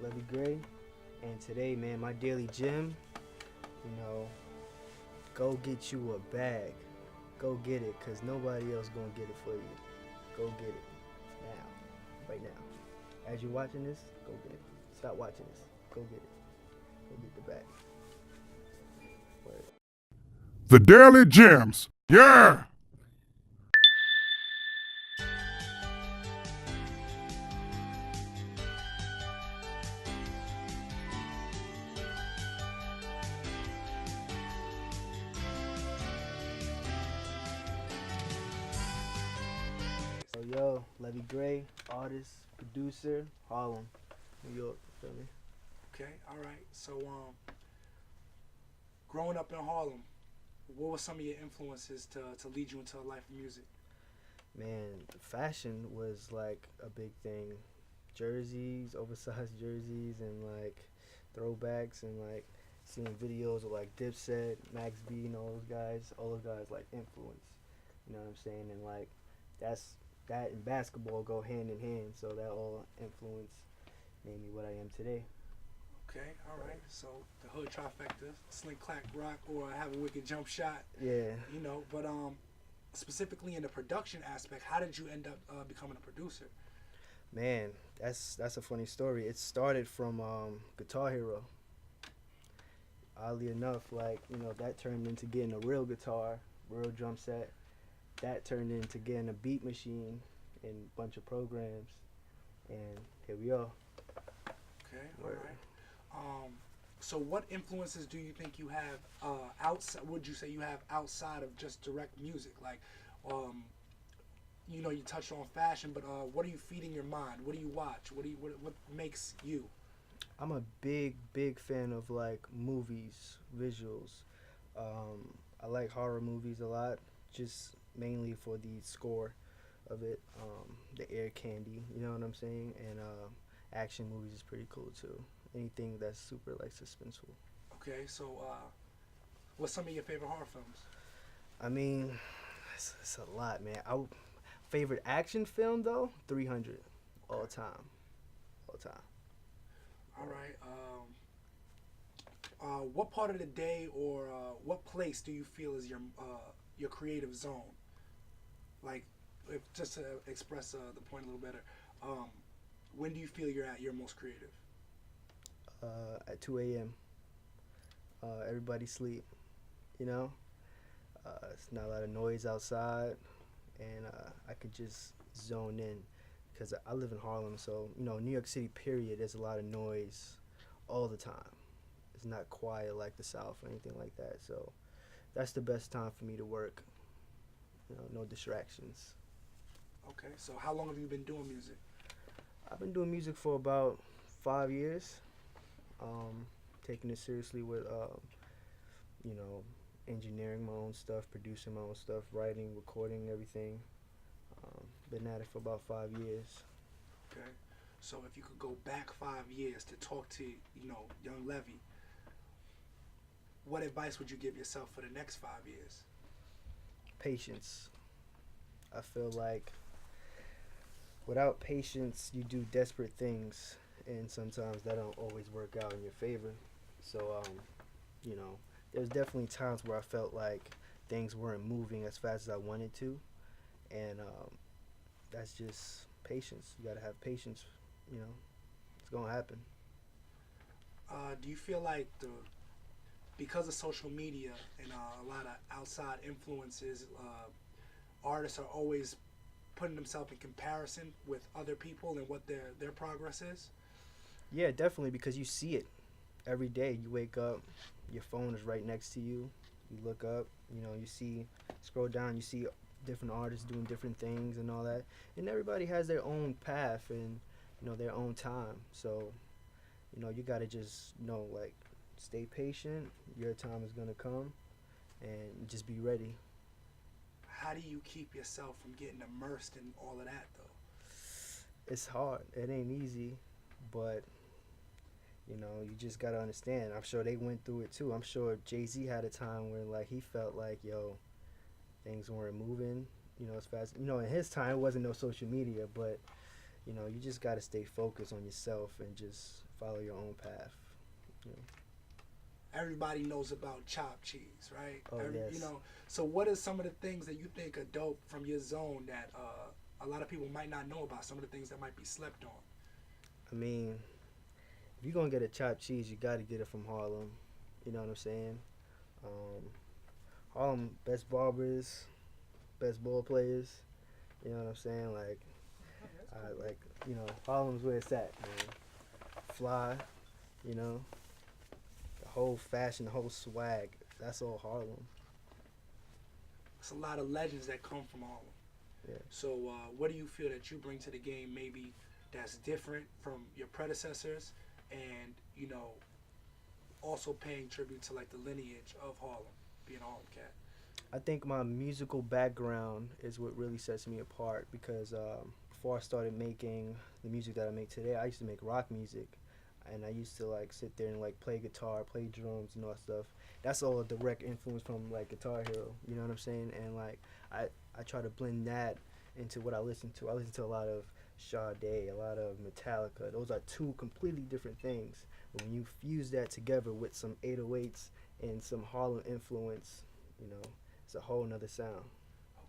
Levy Gray, and today, man, my daily gym, you know, go get you a bag. Go get it, cause nobody else gonna get it for you. Go get it now, right now. As you're watching this, go get it. Stop watching this. Go get it. Go get the bag. Word. The Daily Gems. Yeah! So yo, Levy Gray, artist, producer, Harlem, New York. Feel me? Okay, all right. So, growing up in Harlem, what were some of your influences to lead you into a life of music? Man, fashion was like a big thing. Jerseys, oversized jerseys, and like throwbacks, and like seeing videos of like Dipset, Max B, and all those guys like influence. You know what I'm saying? And like that's that and basketball go hand in hand. So that all influence made me what I am today. Okay, all right. So the hood trifecta, slink, clack, rock, or have a wicked jump shot. Yeah. But specifically in the production aspect, how did you end up becoming a producer? Man, that's a funny story. It started from Guitar Hero. Oddly enough, like that turned into getting a real guitar, real drum set. That turned into getting a beat machine and a bunch of programs, and here we are. Okay, all right. So what influences do you think you have outside? Would you say you have outside of just direct music? Like, you touched on fashion, but what are you feeding your mind? What do you watch? What makes you? I'm a big fan of like movies, visuals. I like horror movies a lot, just mainly for the score of it, the air candy. You know what I'm saying? And action movies is pretty cool too. Anything that's super like suspenseful. Okay, so what's some of your favorite horror films? I mean, it's a lot, man. Favorite action film though, 300, all time, all time. All right. What part of the day or what place do you feel is your creative zone? Like, if, just to express the point a little better, when do you feel you're at your most creative? At 2 a.m. Everybody sleep, you know. It's not a lot of noise outside, and I could just zone in because I live in Harlem, so New York City. Period. There's a lot of noise all the time. It's not quiet like the South or anything like that. So that's the best time for me to work. No distractions. Okay, so how long have you been doing music? I've been doing music for about 5 years. Taking it seriously with you know, engineering my own stuff, producing my own stuff, writing, recording, everything. Been at it for about 5 years. Okay, so if you could go back 5 years to talk to young Levy, what advice would you give yourself for the next 5 years? Patience. I feel like without patience, you do desperate things, and sometimes that don't always work out in your favor. So, there's definitely times where I felt like things weren't moving as fast as I wanted to, and that's just patience. You gotta have patience. It's gonna happen. Do you feel like because of social media and a lot of outside influences, artists are always putting themselves in comparison with other people and what their progress is? Yeah, definitely, because you see it every day. You wake up, your phone is right next to you. You look up, scroll down, you see different artists doing different things and all that. And everybody has their own path and, their own time. So, you gotta just, like, stay patient. Your time is gonna come, and just be ready. How do you keep yourself from getting immersed in all of that, though? It's hard. It ain't easy, but you just gotta understand. I'm sure they went through it too. I'm sure Jay-Z had a time where like he felt like things weren't moving, as fast. In his time it wasn't no social media, but you just gotta stay focused on yourself and just follow your own path. You know. Everybody knows about chopped cheese, right? Oh You yes. know, so what are some of the things that you think are dope from your zone that a lot of people might not know about? Some of the things that might be slept on. I mean, if you're gonna get a chopped cheese, you gotta get it from Harlem. You know what I'm saying? Um, Harlem, best barbers, best ball players. You know what I'm saying? Like, Oh, that's I cool. like, Harlem's where it's at, man. Fly, you know, the whole fashion, the whole swag. That's all Harlem. It's a lot of legends that come from Harlem. Yeah. So, what do you feel that you bring to the game, maybe that's different from your predecessors, and also paying tribute to like the lineage of Harlem, being a Harlem cat? I think my musical background is what really sets me apart because before I started making the music that I make today, I used to make rock music, and I used to like sit there and like play guitar, play drums, and all that stuff. That's all a direct influence from like Guitar Hero. You know what I'm saying? And like I try to blend that into what I listen to. I listen to a lot of Sade, a lot of Metallica. Those are two completely different things. But when you fuse that together with some 808s and some Harlem influence, you know, it's a whole nother sound.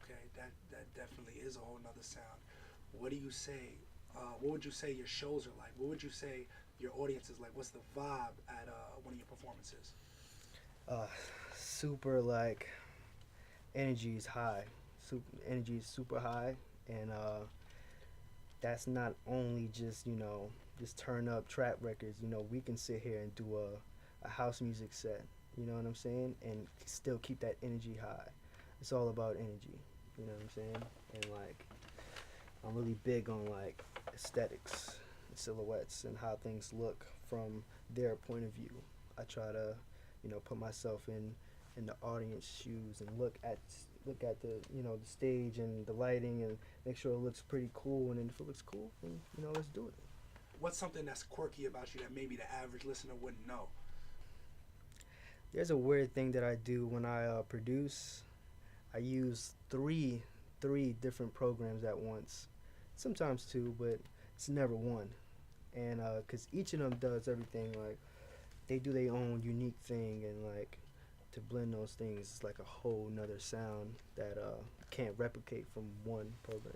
Okay, that definitely is a whole nother sound. What do you say? What would you say your shows are like? What would you say your audience is like? What's the vibe at one of your performances? Uh, Super like energy is high. Energy is super high, and that's not only just just turn up trap records. We can sit here and do a house music set. You know what I'm saying, and still keep that energy high. It's all about energy. You know what I'm saying, and like I'm really big on like aesthetics, silhouettes, and how things look from their point of view. I try to, put myself in the audience shoes and look at the the stage and the lighting and make sure it looks pretty cool. And then if it looks cool, then let's do it. What's something that's quirky about you that maybe the average listener wouldn't know? There's a weird thing that I do when I produce. I use three different programs at once, sometimes two, but it's never one. And because each of them does everything, like they do their own unique thing, and like to blend those things is like a whole nother sound that you can't replicate from one program,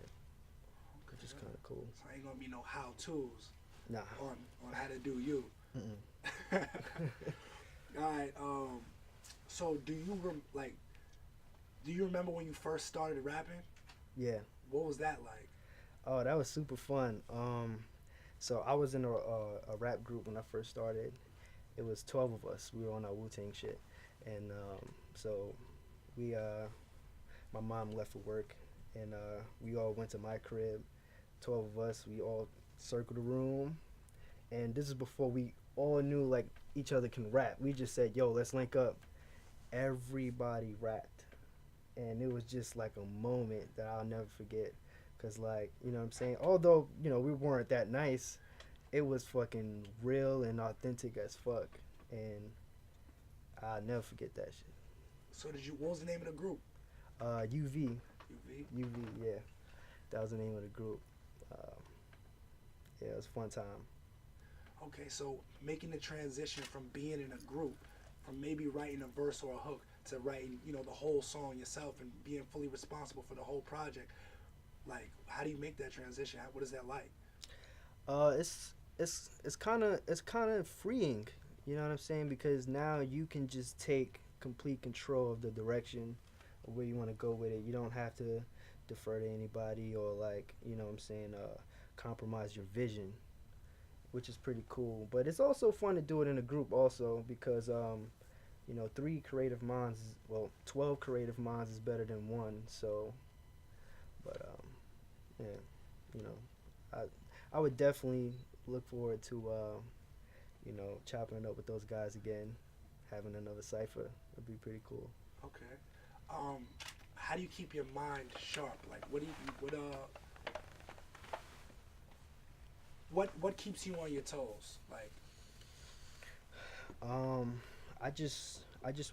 which is Okay. kind of cool. So ain't gonna be no how tos Nah. on how to do you. Mm-mm. All right. So do you remember when you first started rapping? Yeah. What was that like? Oh, that was super fun. So I was in a rap group when I first started. It was 12 of us. We were on our Wu Tang shit, and so we my mom left for work, and we all went to my crib. 12 of us. We all circled the room, and this is before we all knew like each other can rap. We just said, "Yo, let's link up." Everybody rapped, and it was just like a moment that I'll never forget. Cause like what I'm saying, although we weren't that nice, it was fucking real and authentic as fuck, and I'll never forget that shit. So did you? What was the name of the group? UV, UV. UV, yeah, that was the name of the group. Um, yeah, it was a fun time. Okay, so making the transition from being in a group, from maybe writing a verse or a hook to writing, the whole song yourself and being fully responsible for the whole project. Like, how do you make that transition? What is that like? It's kind of freeing. You know what I'm saying? Because now you can just take complete control of the direction of where you want to go with it. You don't have to defer to anybody or like what I'm saying, compromise your vision, which is pretty cool. But it's also fun to do it in a group also because three creative minds, well, 12 creative minds is better than one. So, but yeah, you know, I I would definitely look forward to chopping it up with those guys again, having another cipher. Would be pretty cool. Okay. Um, how do you keep your mind sharp? Like, what keeps you on your toes? Like, Um, I just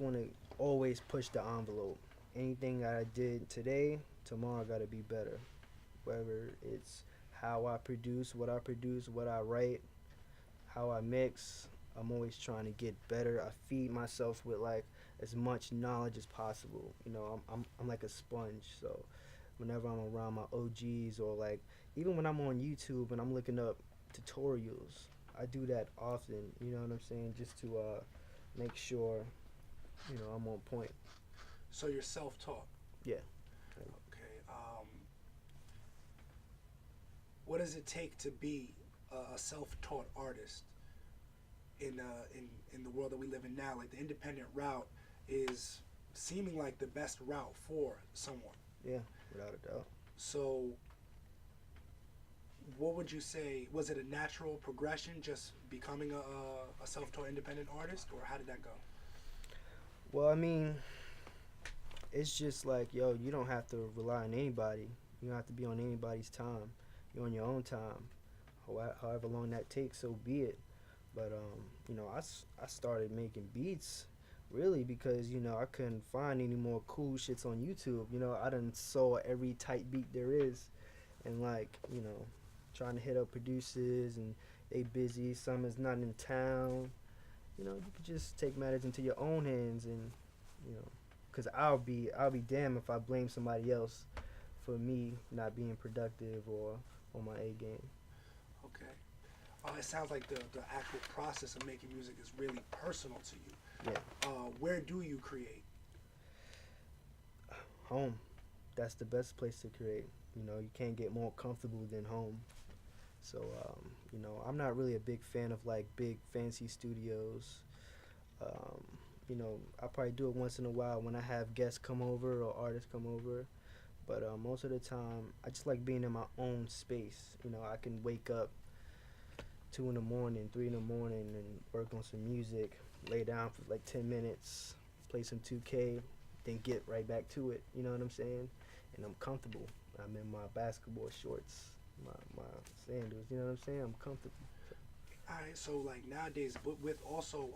want to always push the envelope. Anything that I did today, tomorrow got to be better. Whether it's how I produce, what I write, how I mix. I'm always trying to get better. I feed myself with like as much knowledge as possible. You know, I'm like a sponge. So whenever I'm around my OGs or like even when I'm on YouTube and I'm looking up tutorials, I do that often. You know what I'm saying? Just to make sure I'm on point. So you're self-taught. Yeah. Okay. What does it take to be a self-taught artist in the world that we live in now? Like the independent route is seeming like the best route for someone. Yeah, without a doubt. So, what would you say? Was it a natural progression, just becoming a self-taught independent artist, or how did that go? Well, I mean, it's just like, yo, you don't have to rely on anybody. You don't have to be on anybody's time. You're on your own time. However long that takes, so be it. But I started making beats really because I couldn't find any more cool shits on YouTube. I done saw every type beat there is, and like trying to hit up producers and they busy. Some is not in town. You could just take matters into your own hands and you know, cause I'll be damned if I blame somebody else for me not being productive or on my A game. Okay. It sounds like the actual process of making music is really personal to you. Yeah. Where do you create? Home. That's the best place to create. You can't get more comfortable than home. So, I'm not really a big fan of like big fancy studios. Um, I probably do it once in a while when I have guests come over or artists come over. But most of the time, I just like being in my own space. I can wake up 2 in the morning, 3 in the morning, and work on some music, lay down for like 10 minutes, play some 2K, then get right back to it. You know what I'm saying? And I'm comfortable. I'm in my basketball shorts, my sandals. You know what I'm saying? I'm comfortable. All right. So like nowadays, but with also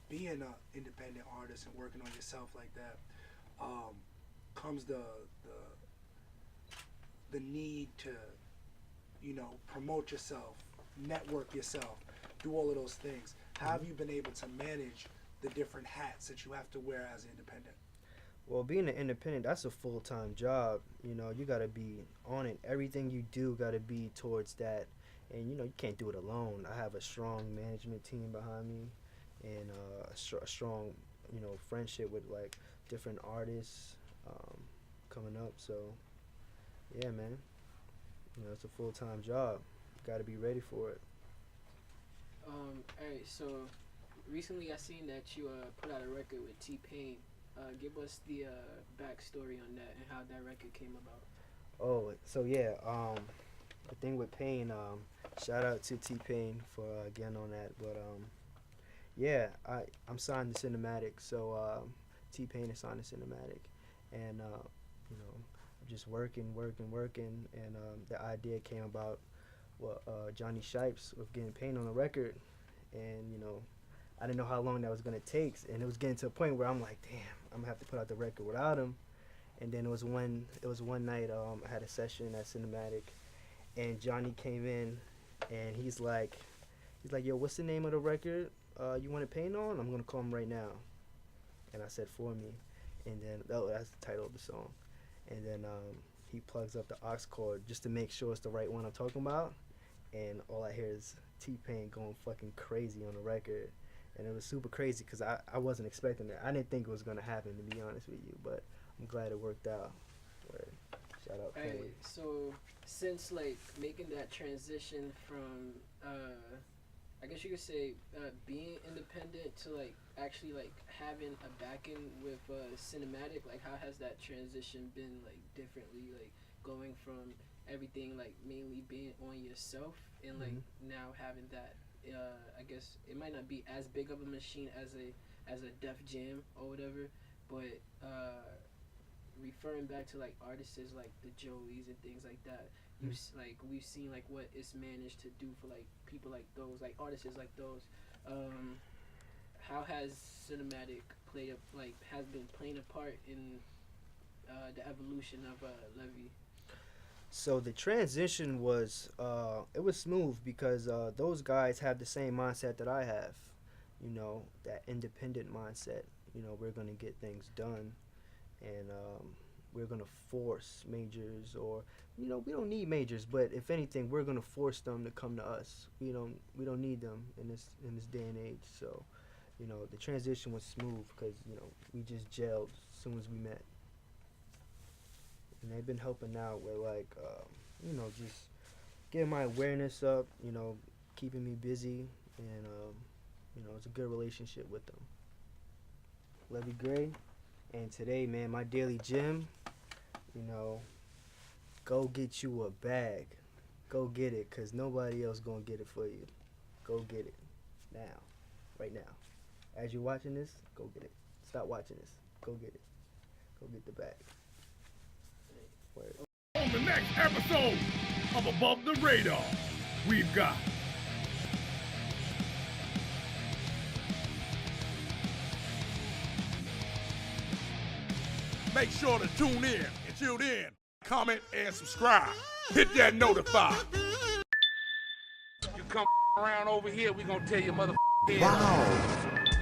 being an independent artist and working on yourself like that, um, comes the need to promote yourself, network yourself, do all of those things. How have you been able to manage the different hats that you have to wear as an independent? Well, being an independent, that's a full-time job. You got to be on it. Everything you do got to be towards that. And, you can't do it alone. I have a strong management team behind me and a strong, friendship with, like, different artists coming up. So, yeah, man. It's a full-time job. Got to be ready for it. Alright, so recently I seen that you put out a record with T Pain. Give us the backstory on that and how that record came about. Oh, so yeah, the thing with Pain, shout out to T Pain for getting on that. But yeah, I'm signed to Cinematic, so T Pain is signed to Cinematic, and I'm just working, and the idea came about. Well, Johnny Shipes with getting Pain on the record, and I didn't know how long that was gonna take, and it was getting to a point where I'm like, damn, I'm gonna have to put out the record without him. And then it was one night I had a session at Cinematic, and Johnny came in, and he's like, yo, what's the name of the record? You want to Paint on? I'm gonna call him right now. And I said For Me, and then that's the title of the song. And then he plugs up the aux cord just to make sure it's the right one I'm talking about, and all I hear is T Pain going fucking crazy on the record. And it was super crazy because I wasn't expecting it. I didn't think it was going to happen, to be honest with you, but I'm glad it worked out. Word. Shout out Pain. Alright, so since like making that transition from I guess you could say being independent to like actually like having a backing with Cinematic, like how has that transition been like differently, like going from everything like mainly being on yourself and like now having that I guess it might not be as big of a machine as a Def Jam or whatever, but referring back to like artists like the Joeys and things like that, like we've seen like what it's managed to do for like people like those, like artists like those. How has Cinematic has been playing a part in the evolution of Levy? So the transition was it was smooth because those guys have the same mindset that I have. You know, that independent mindset. You know, we're gonna get things done, and we're gonna force majors, or you know, we don't need majors, but if anything, we're gonna force them to come to us. We don't need them in this day and age. So, you know, the transition was smooth because you know we just gelled as soon as we met, and they've been helping out with like you know, just getting my awareness up. You know, keeping me busy, and you know, it's a good relationship with them. Levy Gray, and today, man, my daily gym. You know, go get you a bag. Go get it, cause nobody else gonna get it for you. Go get it now, right now. As you're watching this, go get it. Stop watching this. Go get it. Go get the bag. Word. On the next episode of Above the Radar, we've got make sure to tune in and tune in, comment, and subscribe. Hit that notify. You come around over here, we gonna tell you mother. Wow.